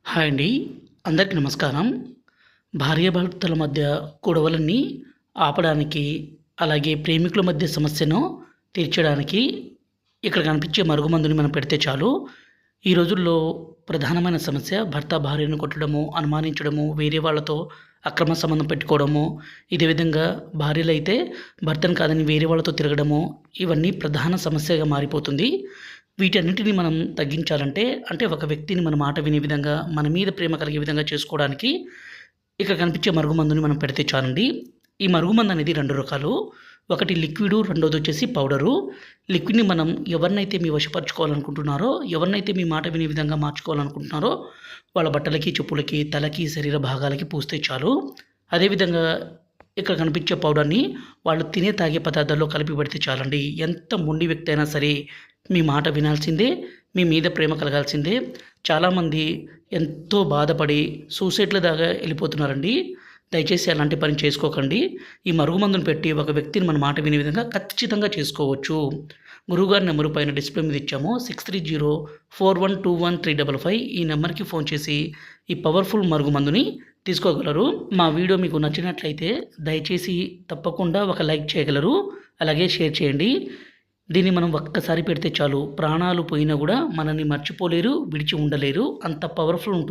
Hi అండి. అందరికీ నమస్కారం. భార్యాభర్తల మధ్య గొడవలని ఆపడానికి, అలాగే ప్రేమికుల మధ్య సమస్యను తీర్చడానికి ఇక్కడ కనిపించే మరుగుమందుని మనం పెడితే చాలు. ఈ రోజుల్లో ప్రధానమైన సమస్య భర్త భార్యను కొట్టడము, అనుమానించడము, వేరే వాళ్ళతో అక్రమ సంబంధం పెట్టుకోవడము, ఇదే విధంగా భార్యలైతే భర్తను కాదని వేరే వాళ్ళతో తిరగడము, ఇవన్నీ ప్రధాన సమస్యగా మారిపోతుంది. వీటన్నిటిని మనం తగ్గించాలంటే, అంటే ఒక వ్యక్తిని మన మాట వినే విధంగా, మన మీద ప్రేమ కలిగే విధంగా చేసుకోవడానికి ఇక్కడ కనిపించే మరుగుమందుని మనం పెడితే చాలండి. ఈ మరుగుమందు అనేది 2 రకాలు. ఒకటి లిక్విడు, రెండోదొచ్చేసి పౌడరు. లిక్విడ్‌ని మనం ఎవరినైతే మీ వశపరుచుకోవాలనుకుంటున్నారో, ఎవరినైతే మీ మాట వినే విధంగా మార్చుకోవాలనుకుంటున్నారో, వాళ్ళ బట్టలకి, చెప్పులకి, తలకి, శరీర భాగాలకి పూస్తే చాలు. అదేవిధంగా ఇక్కడ కనిపించే పౌడర్‌ని వాళ్ళు తినే, తాగే పదార్థాల్లో కలిపి పెడితే చాలండి. ఎంత మొండి వ్యక్తి అయినా సరే మీ మాట వినాల్సిందే, మీ మీద ప్రేమ కలగాల్సిందే. చాలామంది ఎంతో బాధపడి సూసైడ్‌ల దాకా వెళ్ళిపోతున్నారండి. దయచేసి అలాంటి పని చేసుకోకండి. ఈ మరుగుమందును పెట్టి ఒక వ్యక్తిని మన మాట వినే విధంగా ఖచ్చితంగా చేసుకోవచ్చు. గురువుగారి నెంబరు పైన డిస్‌ప్లే మీద ఇచ్చాము. 6304121355 ఈ నెంబర్‌కి ఫోన్ చేసి ఈ పవర్‌ఫుల్ మరుగుమందుని తీసుకోగలరు. మా వీడియో మీకు నచ్చినట్లయితే దయచేసి తప్పకుండా ఒక లైక్ చేయగలరు. అలాగే షేర్ చేయండి. దీన్ని మనం ఒక్కసారి పెడితే చాలు, ప్రాణాలు పోయినా కూడా మనల్ని మర్చిపోలేరు, విడిచి ఉండలేరు. అంత పవర్‌ఫుల్ ఉంటుంది.